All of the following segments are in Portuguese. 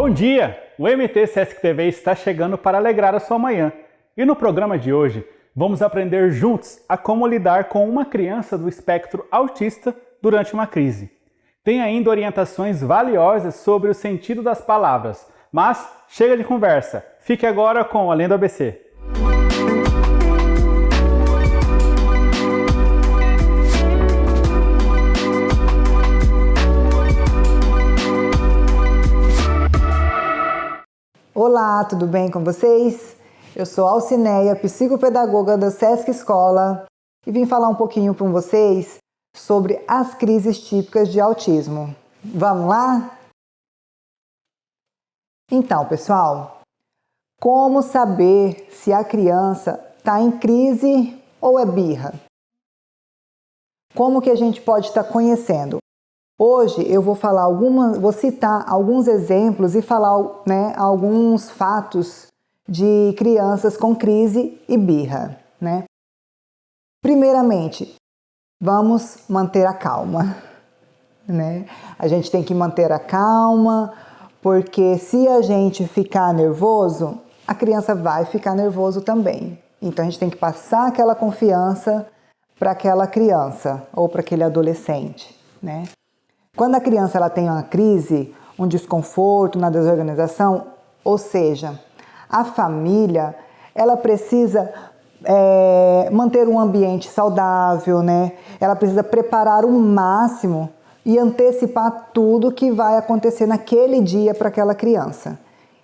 Bom dia! O MT Sesc TV está chegando para alegrar a sua manhã. E no programa de hoje, vamos aprender juntos a como lidar com uma criança do espectro autista durante uma crise. Tem ainda orientações valiosas sobre o sentido das palavras. Mas chega de conversa, fique agora com a Lendo ABC. Olá, tudo bem com vocês? Eu sou Alcineia, psicopedagoga da Sesc Escola e vim falar um pouquinho com vocês sobre as crises típicas de autismo. Vamos lá? Então, pessoal, como saber se a criança está em crise ou é birra? Como que a gente pode estar conhecendo? Hoje eu vou citar alguns exemplos e falar, alguns fatos de crianças com crise e birra, né? Primeiramente, vamos manter a calma, né? A gente tem que manter a calma, porque se a gente ficar nervoso, a criança vai ficar nervoso também. Então a gente tem que passar aquela confiança para aquela criança ou para aquele adolescente, né? Quando a criança ela tem uma crise, um desconforto na desorganização, ou seja, a família ela precisa manter um ambiente saudável, né? Ela precisa preparar o máximo e antecipar tudo que vai acontecer naquele dia para aquela criança.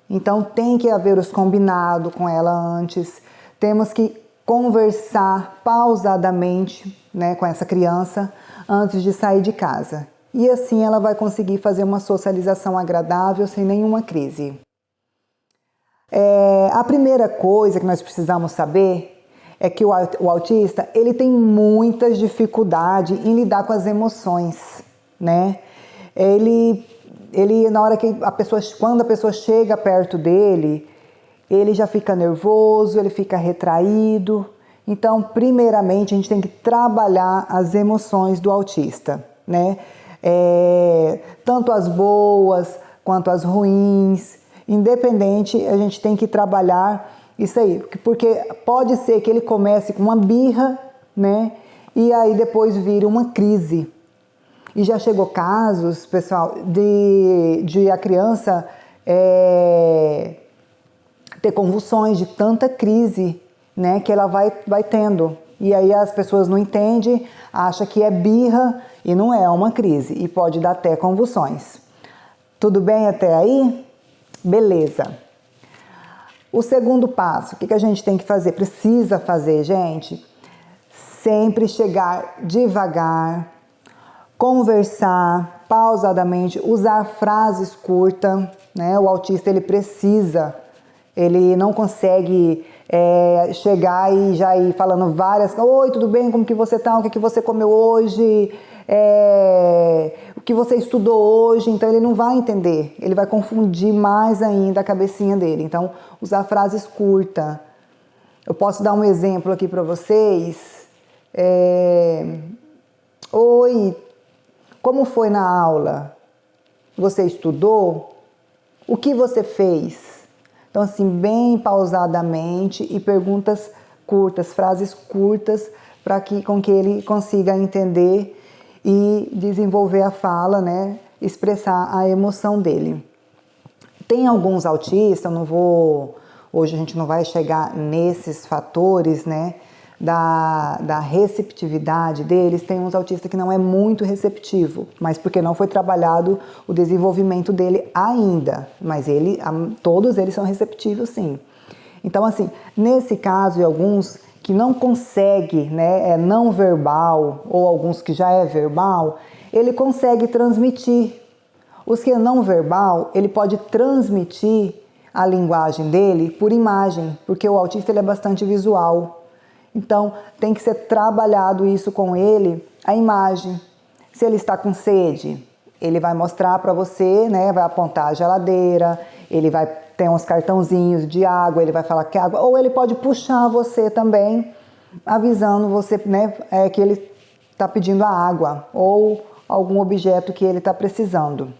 Então tem que haver os combinados com ela antes, temos que conversar pausadamente, né, com essa criança antes de sair de casa. E assim ela vai conseguir fazer uma socialização agradável sem nenhuma crise. A primeira coisa que nós precisamos saber é que o autista ele tem muitas dificuldades em lidar com as emoções, né? Ele na hora que quando a pessoa chega perto dele, ele já fica nervoso, ele fica retraído. Então, primeiramente, a gente tem que trabalhar as emoções do autista, né? Tanto as boas quanto as ruins, independente, a gente tem que trabalhar isso aí, porque pode ser que ele comece com uma birra, né, e aí depois vire uma crise. E já chegou casos, pessoal, de a criança ter convulsões de tanta crise, né, que ela vai tendo. E aí as pessoas não entendem, acham que é birra e não é uma crise. E pode dar até convulsões. Tudo bem até aí? Beleza. O segundo passo, o que a gente tem que fazer? Precisa fazer, gente? Sempre chegar devagar, conversar pausadamente, usar frases curtas, né? O autista, ele não consegue chegar e já ir falando várias... Oi, tudo bem? Como que você tá? O que você comeu hoje? O que você estudou hoje? Então ele não vai entender. Ele vai confundir mais ainda a cabecinha dele. Então, usar frases curtas. Eu posso dar um exemplo aqui para vocês. Oi, como foi na aula? Você estudou? O que você fez? Então, assim, bem pausadamente e perguntas curtas, frases curtas, com que ele consiga entender e desenvolver a fala, né? Expressar a emoção dele. Tem alguns autistas, hoje a gente não vai chegar nesses fatores, né? Da receptividade deles, tem uns autistas que não é muito receptivo, mas porque não foi trabalhado o desenvolvimento dele ainda, mas todos eles são receptivos sim. Então assim, nesse caso e alguns que não consegue, né, é não verbal ou alguns que já é verbal, ele consegue transmitir. Os que é não verbal, ele pode transmitir a linguagem dele por imagem, porque o autista ele é bastante visual. Então, tem que ser trabalhado isso com ele, a imagem. Se ele está com sede, ele vai mostrar para você, né? Vai apontar a geladeira, ele vai ter uns cartãozinhos de água, ele vai falar que é água, ou ele pode puxar você também, avisando você, né, que ele está pedindo a água, ou algum objeto que ele está precisando.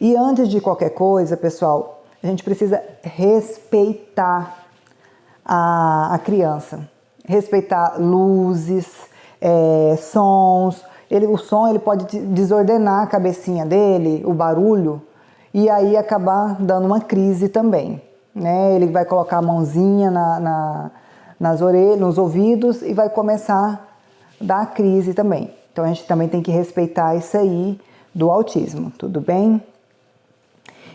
E antes de qualquer coisa, pessoal, a gente precisa respeitar a criança. Respeitar luzes, sons. O som ele pode desordenar a cabecinha dele, o barulho, e aí acabar dando uma crise também, né? Ele vai colocar a mãozinha nas orelhas, nos ouvidos e vai começar a dar crise também. Então a gente também tem que respeitar isso aí do autismo, tudo bem?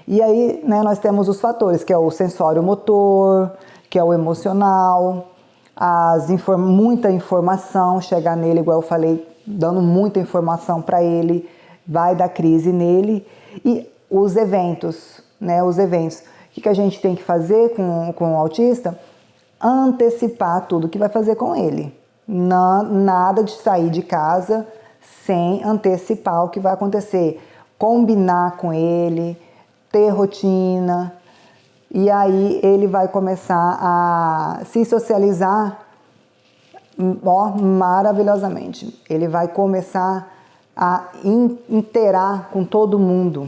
E aí, né, nós temos os fatores, que é o sensório-motor, que é o emocional, muita informação chegar nele, igual eu falei, dando muita informação para ele, vai dar crise nele. E os eventos, né, os eventos. O que a gente tem que fazer com o autista? Antecipar tudo que vai fazer com ele. Nada de sair de casa sem antecipar o que vai acontecer. Combinar com ele, ter rotina, e aí ele vai começar a se socializar maravilhosamente. Ele vai começar a interar com todo mundo.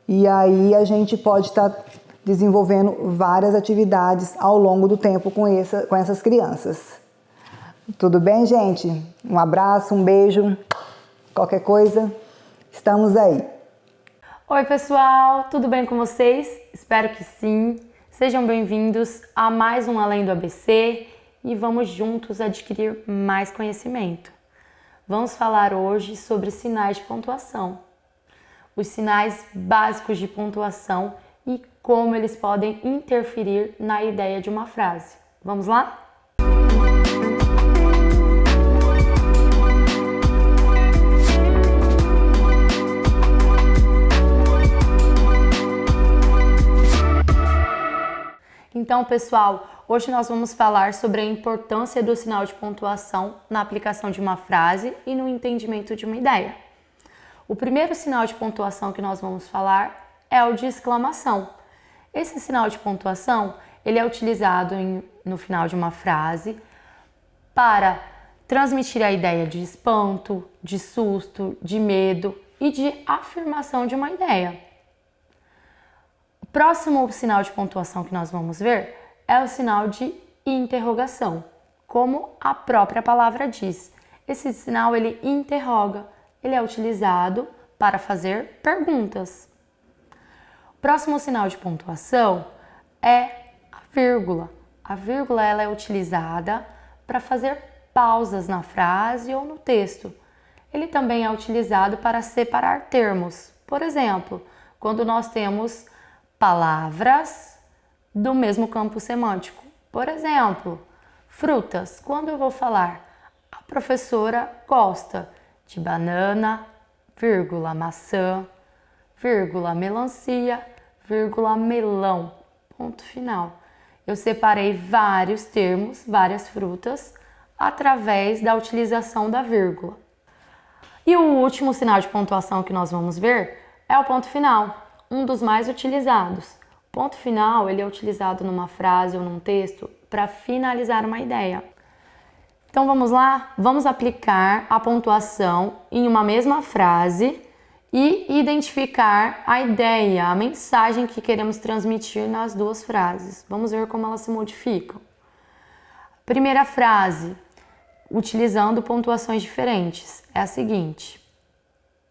E aí a gente pode estar desenvolvendo várias atividades ao longo do tempo com essas crianças. Tudo bem, gente? Um abraço, um beijo. Qualquer coisa, estamos aí. Oi pessoal, tudo bem com vocês? Espero que sim. Sejam bem-vindos a mais um Além do ABC e vamos juntos adquirir mais conhecimento. Vamos falar hoje sobre sinais de pontuação, os sinais básicos de pontuação e como eles podem interferir na ideia de uma frase. Vamos lá? Então, pessoal, hoje nós vamos falar sobre a importância do sinal de pontuação na aplicação de uma frase e no entendimento de uma ideia. O primeiro sinal de pontuação que nós vamos falar é o de exclamação. Esse sinal de pontuação, ele é utilizado no final de uma frase para transmitir a ideia de espanto, de susto, de medo e de afirmação de uma ideia. O próximo sinal de pontuação que nós vamos ver é o sinal de interrogação, como a própria palavra diz. Esse sinal ele interroga, ele é utilizado para fazer perguntas. O próximo sinal de pontuação é a vírgula. A vírgula ela é utilizada para fazer pausas na frase ou no texto. Ele também é utilizado para separar termos. Por exemplo, quando nós temos palavras do mesmo campo semântico. Por exemplo, frutas. Quando eu vou falar, a professora gosta de banana, vírgula, maçã, vírgula, melancia, vírgula, melão. Ponto final. Eu separei vários termos, várias frutas, através da utilização da vírgula. E o último sinal de pontuação que nós vamos ver é o ponto final. Um dos mais utilizados. O ponto final ele é utilizado numa frase ou num texto para finalizar uma ideia. Então vamos lá? Vamos aplicar a pontuação em uma mesma frase e identificar a ideia, a mensagem que queremos transmitir nas duas frases. Vamos ver como elas se modificam. Primeira frase, utilizando pontuações diferentes, é a seguinte: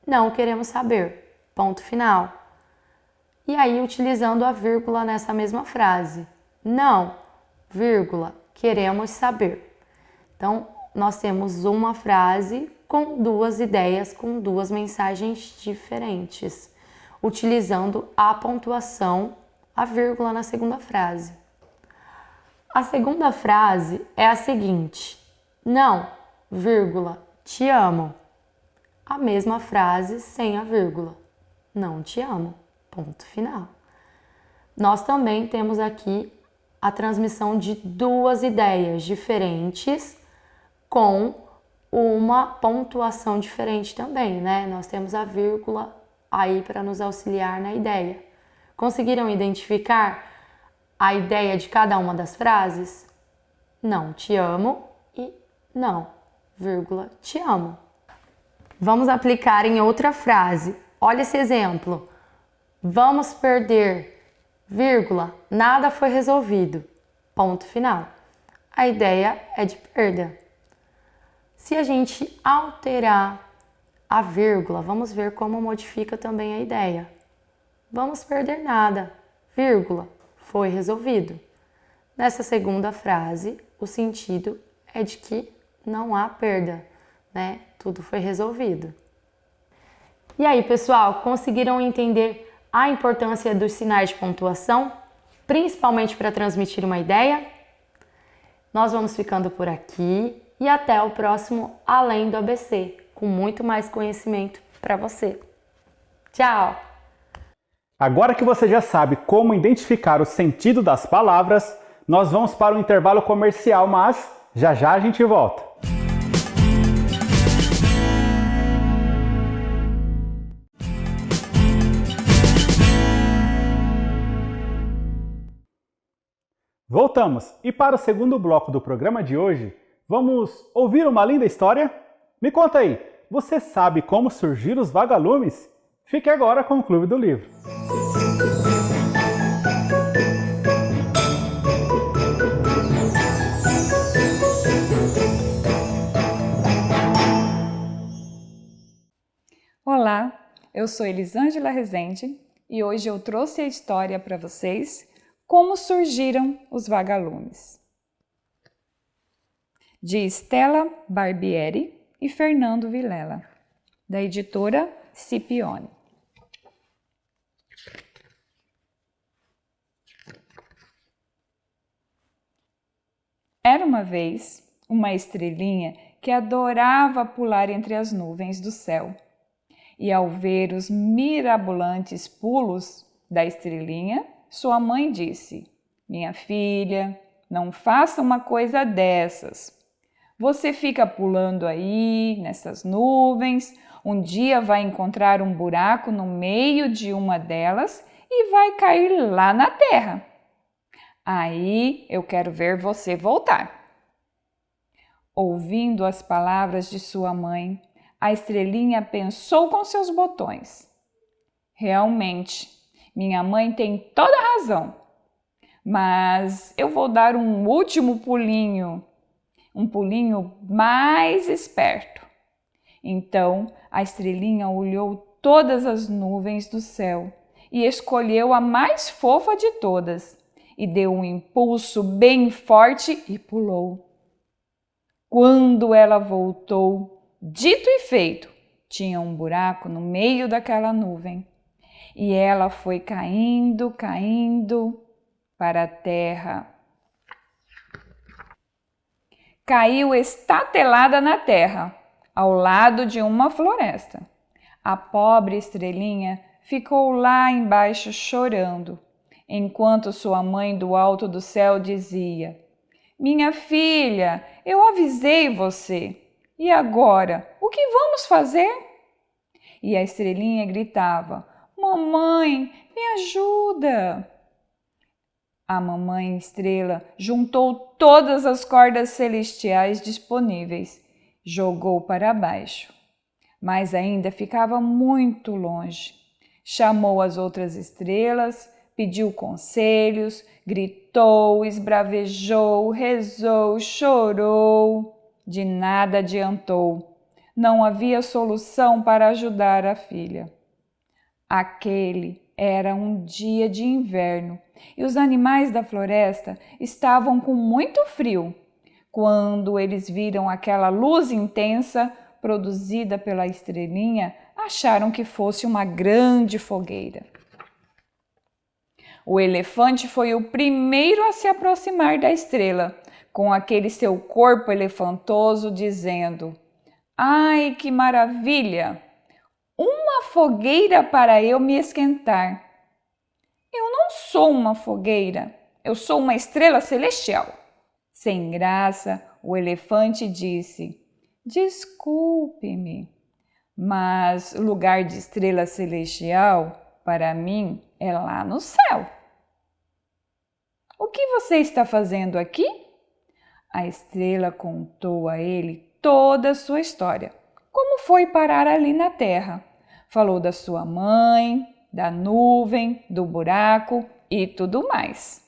não queremos saber. Ponto final. E aí, utilizando a vírgula nessa mesma frase. Não, vírgula, queremos saber. Então, nós temos uma frase com duas ideias, com duas mensagens diferentes, utilizando a pontuação, a vírgula na segunda frase. A segunda frase é a seguinte: não, vírgula, te amo. A mesma frase sem a vírgula. Não te amo. Ponto final. Nós também temos aqui a transmissão de duas ideias diferentes com uma pontuação diferente também, né? Nós temos a vírgula aí para nos auxiliar na ideia. Conseguiram identificar a ideia de cada uma das frases? Não te amo e não, vírgula, te amo. Vamos aplicar em outra frase. Olha esse exemplo. Vamos perder, vírgula, nada foi resolvido. Ponto final. A ideia é de perda. Se a gente alterar a vírgula, vamos ver como modifica também a ideia. Vamos perder nada, vírgula, foi resolvido. Nessa segunda frase, o sentido é de que não há perda, né? Tudo foi resolvido. E aí, pessoal, conseguiram entender a importância dos sinais de pontuação, principalmente para transmitir uma ideia? Nós vamos ficando por aqui e até o próximo Além do ABC, com muito mais conhecimento para você. Tchau! Agora que você já sabe como identificar o sentido das palavras, nós vamos para o intervalo comercial, mas já já a gente volta. Voltamos, e para o segundo bloco do programa de hoje, vamos ouvir uma linda história? Me conta aí, você sabe como surgiram os vagalumes? Fique agora com o Clube do Livro. Olá, eu sou Elisângela Rezende e hoje eu trouxe a história para vocês Como Surgiram os Vagalumes, de Stella Barbieri e Fernando Vilela, da editora Scipione. Era uma vez uma estrelinha que adorava pular entre as nuvens do céu. E ao ver os mirabolantes pulos da estrelinha, sua mãe disse: "Minha filha, não faça uma coisa dessas. Você fica pulando aí nessas nuvens, um dia vai encontrar um buraco no meio de uma delas e vai cair lá na terra. Aí eu quero ver você voltar." Ouvindo as palavras de sua mãe, a estrelinha pensou com seus botões: "Realmente, minha mãe tem toda a razão, mas eu vou dar um último pulinho, um pulinho mais esperto." Então a estrelinha olhou todas as nuvens do céu e escolheu a mais fofa de todas e deu um impulso bem forte e pulou. Quando ela voltou, dito e feito, tinha um buraco no meio daquela nuvem e ela foi caindo, caindo para a terra. Caiu estatelada na terra, ao lado de uma floresta. A pobre estrelinha ficou lá embaixo chorando, enquanto sua mãe do alto do céu dizia: "Minha filha, eu avisei você. E agora, o que vamos fazer?" E a estrelinha gritava: "Mamãe, me ajuda!" A mamãe estrela juntou todas as cordas celestiais disponíveis, jogou para baixo, mas ainda ficava muito longe. Chamou as outras estrelas, pediu conselhos, gritou, esbravejou, rezou, chorou. De nada adiantou. Não havia solução para ajudar a filha. Aquele era um dia de inverno e os animais da floresta estavam com muito frio. Quando eles viram aquela luz intensa produzida pela estrelinha, acharam que fosse uma grande fogueira. O elefante foi o primeiro a se aproximar da estrela, com aquele seu corpo elefantoso, dizendo: "Ai, que maravilha! Uma fogueira para eu me esquentar." "Eu não sou uma fogueira, eu sou uma estrela celestial." Sem graça, o elefante disse: "Desculpe-me, mas o lugar de estrela celestial, para mim, é lá no céu." "O que você está fazendo aqui?" A estrela contou a ele toda a sua história, como foi parar ali na terra. Falou da sua mãe, da nuvem, do buraco e tudo mais.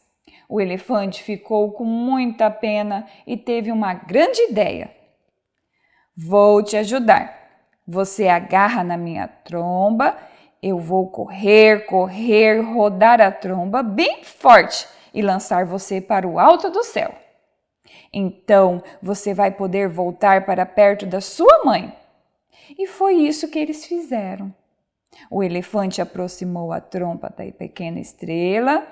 O elefante ficou com muita pena e teve uma grande ideia. Vou te ajudar. Você agarra na minha tromba, eu vou correr, rodar a tromba bem forte e lançar você para o alto do céu. Então você vai poder voltar para perto da sua mãe. E foi isso que eles fizeram. O elefante aproximou a tromba da pequena estrela,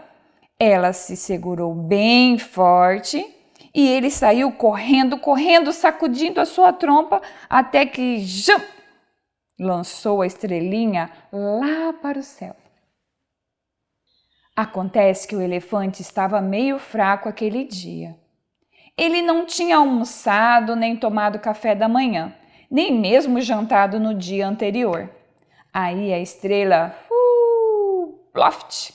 ela se segurou bem forte e ele saiu correndo, sacudindo a sua tromba até que lançou a estrelinha lá para o céu. Acontece que o elefante estava meio fraco aquele dia. Ele não tinha almoçado nem tomado café da manhã, nem mesmo jantado no dia anterior. Aí a estrela, ploft,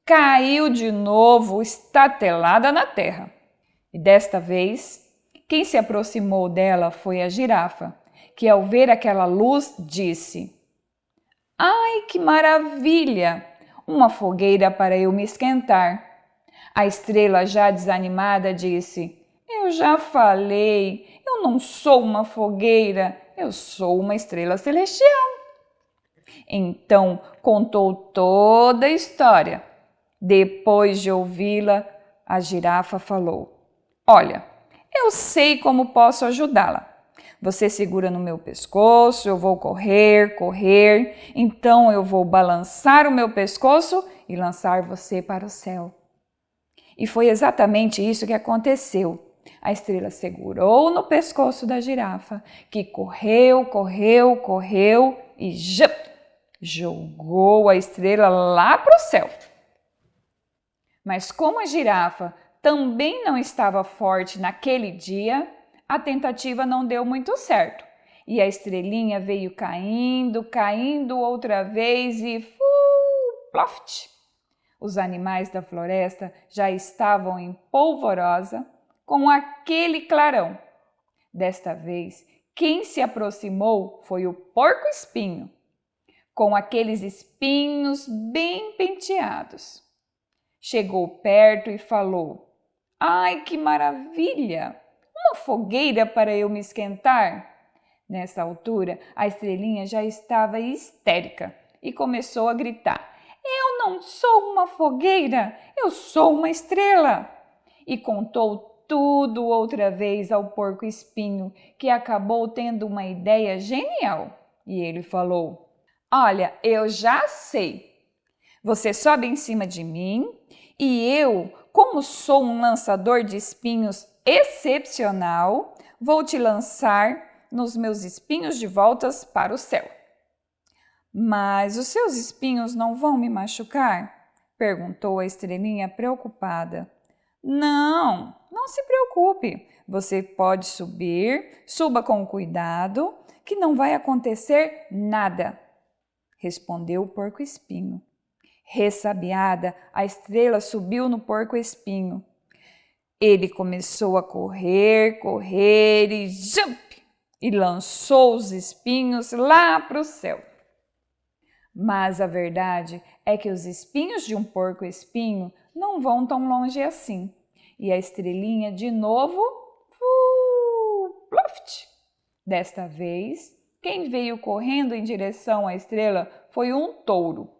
caiu de novo, estatelada na terra. E desta vez, quem se aproximou dela foi a girafa, que ao ver aquela luz disse: "Ai, que maravilha! Uma fogueira para eu me esquentar." A estrela, já desanimada, disse: "Eu já falei, eu não sou uma fogueira, eu sou uma estrela celestial." Então contou toda a história. Depois de ouvi-la, a girafa falou: "Olha, eu sei como posso ajudá-la. Você segura no meu pescoço, eu vou correr, então eu vou balançar o meu pescoço e lançar você para o céu." E foi exatamente isso que aconteceu. A estrela segurou no pescoço da girafa, que correu e jogou a estrela lá para o céu. Mas como a girafa também não estava forte naquele dia, a tentativa não deu muito certo. E a estrelinha veio caindo outra vez e ploft! Os animais da floresta já estavam em polvorosa com aquele clarão. Desta vez, quem se aproximou foi o porco-espinho, com aqueles espinhos bem penteados. Chegou perto e falou: "Ai, que maravilha! Uma fogueira para eu me esquentar." Nessa altura, a estrelinha já estava histérica e começou a gritar: "Eu não sou uma fogueira, eu sou uma estrela." E contou tudo outra vez ao porco-espinho, que acabou tendo uma ideia genial. E ele falou: "Olha, eu já sei. Você sobe em cima de mim e eu, como sou um lançador de espinhos excepcional, vou te lançar nos meus espinhos de voltas para o céu." "Mas os seus espinhos não vão me machucar?" perguntou a estrelinha preocupada. Não se preocupe. Você pode subir, suba com cuidado, que não vai acontecer nada," respondeu o porco-espinho. Ressabiada, a estrela subiu no porco-espinho. Ele começou a correr e lançou os espinhos lá para o céu. Mas a verdade é que os espinhos de um porco-espinho não vão tão longe assim. E a estrelinha de novo, ploft! Desta vez, quem veio correndo em direção à estrela foi um touro,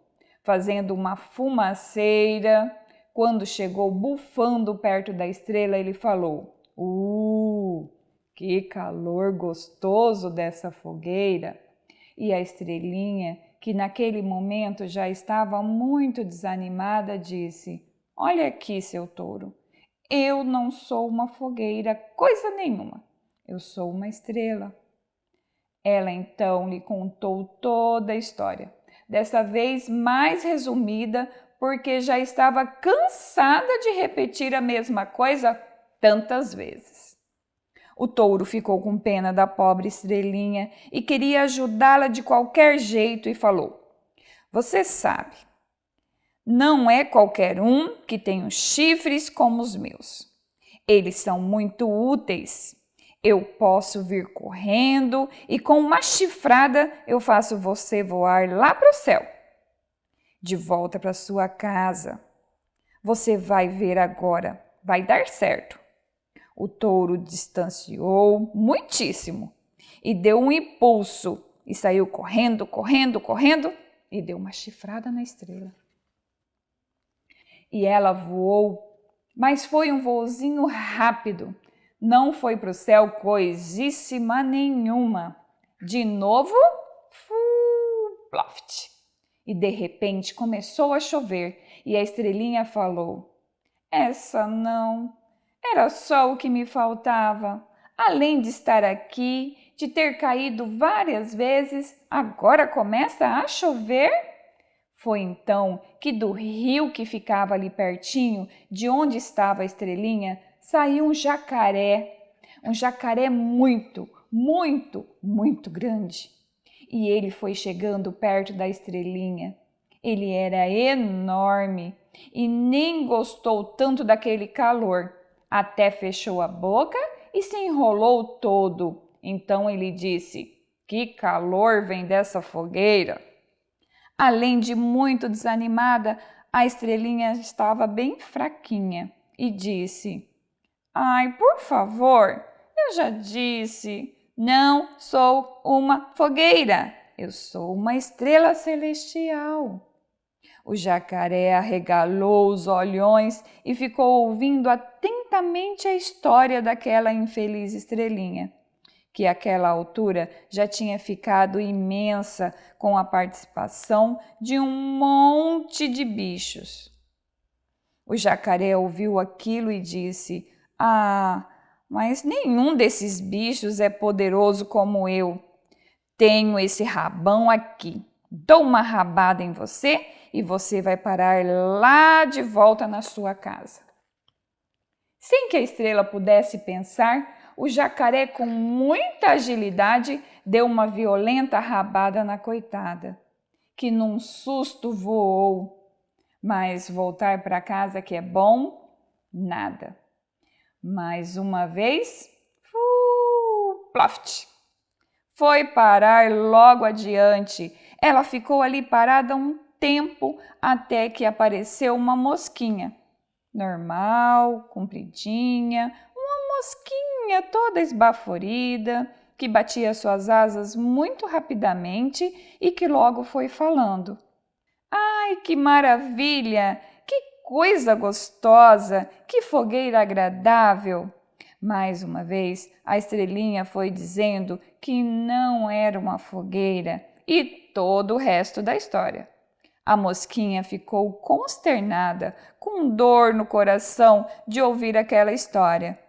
fazendo uma fumaceira. Quando chegou bufando perto da estrela, ele falou: que calor gostoso dessa fogueira!" E a estrelinha, que naquele momento já estava muito desanimada, disse: "Olha aqui, seu touro, eu não sou uma fogueira, coisa nenhuma. Eu sou uma estrela." Ela então lhe contou toda a história, dessa vez mais resumida, porque já estava cansada de repetir a mesma coisa tantas vezes. O touro ficou com pena da pobre estrelinha e queria ajudá-la de qualquer jeito e falou: "Você sabe, não é qualquer um que tem os chifres como os meus. Eles são muito úteis. Eu posso vir correndo e com uma chifrada eu faço você voar lá para o céu." de volta para sua casa. Você vai ver agora, vai dar certo. O touro distanciou muitíssimo e deu um impulso e saiu correndo, correndo, correndo e deu uma chifrada na estrela. E ela voou, mas foi um voozinho rápido. Não foi para o céu coisíssima nenhuma. De novo, ploft. E de repente começou a chover e a estrelinha falou: essa não, era só o que me faltava. Além de estar aqui, de ter caído várias vezes, agora começa a chover? Foi então que do rio que ficava ali pertinho, de onde estava a estrelinha, saiu um jacaré muito, muito, muito grande. E ele foi chegando perto da estrelinha. Ele era enorme e nem gostou tanto daquele calor. Até fechou a boca e se enrolou todo. Então ele disse: que calor vem dessa fogueira! Além de muito desanimada, a estrelinha estava bem fraquinha e disse: ai, por favor, eu já disse, não sou uma fogueira, eu sou uma estrela celestial. O jacaré arregalou os olhões e ficou ouvindo atentamente a história daquela infeliz estrelinha, que àquela altura já tinha ficado imensa com a participação de um monte de bichos. O jacaré ouviu aquilo e disse: ah, mas nenhum desses bichos é poderoso como eu. Tenho esse rabão aqui. Dou uma rabada em você e você vai parar lá de volta na sua casa. Sem que a estrela pudesse pensar, o jacaré, com muita agilidade, deu uma violenta rabada na coitada, que num susto voou. Mas voltar para casa que é bom, nada. Mais uma vez, ploft! Foi parar logo adiante. Ela ficou ali parada um tempo até que apareceu uma mosquinha. Normal, compridinha, uma mosquinha toda esbaforida, que batia suas asas muito rapidamente e que logo foi falando. Ai, que maravilha! Que coisa gostosa! Que fogueira agradável! Mais uma vez, a estrelinha foi dizendo que não era uma fogueira e todo o resto da história. A mosquinha ficou consternada, com dor no coração de ouvir aquela história.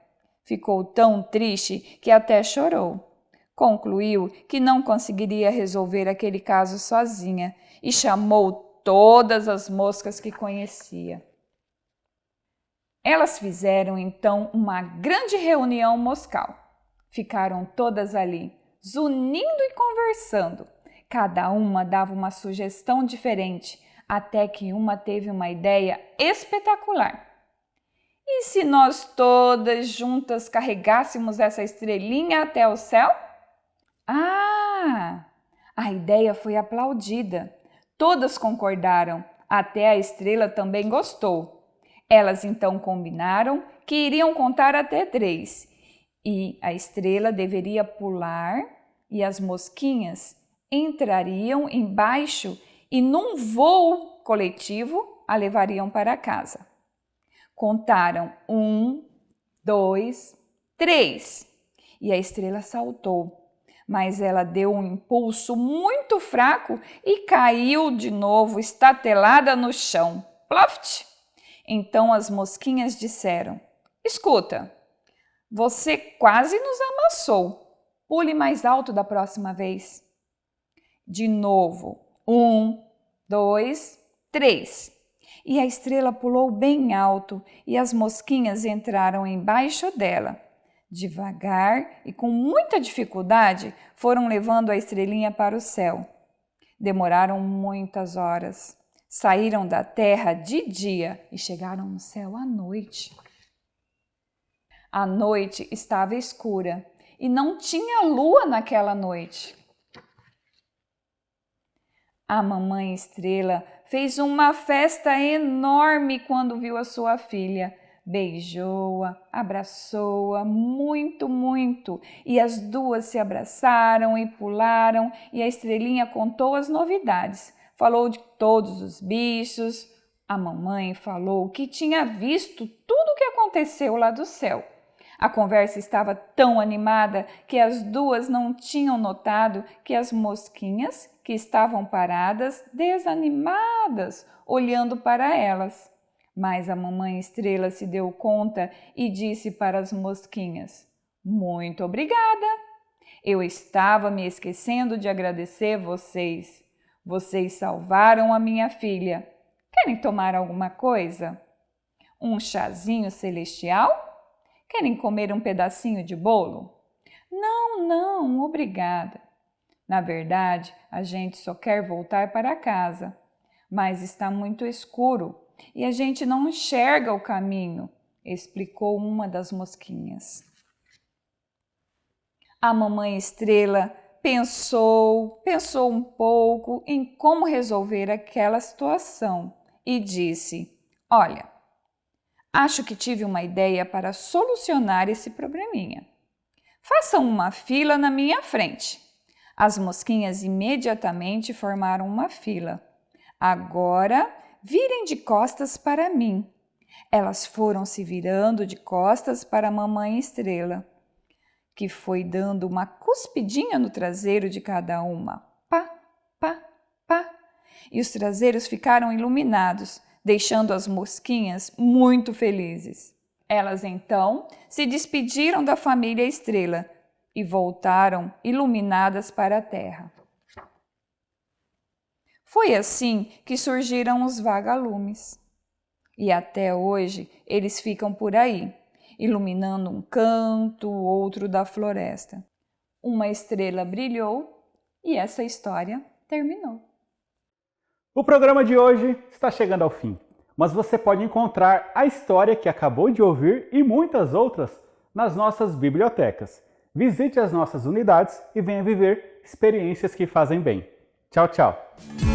Ficou tão triste que até chorou. Concluiu que não conseguiria resolver aquele caso sozinha e chamou todas as moscas que conhecia. Elas fizeram então uma grande reunião moscal. Ficaram todas ali, zunindo e conversando. Cada uma dava uma sugestão diferente, até que uma teve uma ideia espetacular. E se nós todas juntas carregássemos essa estrelinha até o céu? Ah! A ideia foi aplaudida. Todas concordaram, até a estrela também gostou. Elas então combinaram que iriam contar até 3 e a estrela deveria pular e as mosquinhas entrariam embaixo e num voo coletivo a levariam para casa. Contaram 1, 2, 3 e a estrela saltou, mas ela deu um impulso muito fraco e caiu de novo estatelada no chão. Ploft! Então as mosquinhas disseram: escuta, você quase nos amassou. Pule mais alto da próxima vez. De novo, 1, 2, 3. E a estrela pulou bem alto e as mosquinhas entraram embaixo dela. Devagar e com muita dificuldade foram levando a estrelinha para o céu. Demoraram muitas horas. Saíram da terra de dia e chegaram no céu à noite. A noite estava escura e não tinha lua naquela noite. A mamãe estrela fez uma festa enorme quando viu a sua filha. Beijou-a, abraçou-a muito, muito, e as duas se abraçaram e pularam, e a estrelinha contou as novidades. Falou de todos os bichos. A mamãe falou que tinha visto tudo o que aconteceu lá do céu. A conversa estava tão animada que as duas não tinham notado que as mosquinhas, que estavam paradas, desanimadas, olhando para elas. Mas a mamãe estrela se deu conta e disse para as mosquinhas: muito obrigada! Eu estava me esquecendo de agradecer vocês. Vocês salvaram a minha filha. Querem tomar alguma coisa? Um chazinho celestial? Querem comer um pedacinho de bolo? Não, não, obrigada. Na verdade, a gente só quer voltar para casa, mas está muito escuro e a gente não enxerga o caminho, explicou uma das mosquinhas. A mamãe estrela pensou um pouco em como resolver aquela situação e disse: olha, acho que tive uma ideia para solucionar esse probleminha. Façam uma fila na minha frente. As mosquinhas imediatamente formaram uma fila. Agora, virem de costas para mim. Elas foram se virando de costas para a mamãe estrela, que foi dando uma cuspidinha no traseiro de cada uma. Pá, pá, pá. E os traseiros ficaram iluminados, deixando as mosquinhas muito felizes. Elas então se despediram da família estrela e voltaram iluminadas para a terra. Foi assim que surgiram os vagalumes. E até hoje eles ficam por aí, iluminando um canto, outro da floresta. Uma estrela brilhou e essa história terminou. O programa de hoje está chegando ao fim, mas você pode encontrar a história que acabou de ouvir e muitas outras nas nossas bibliotecas. Visite as nossas unidades e venha viver experiências que fazem bem. Tchau, tchau!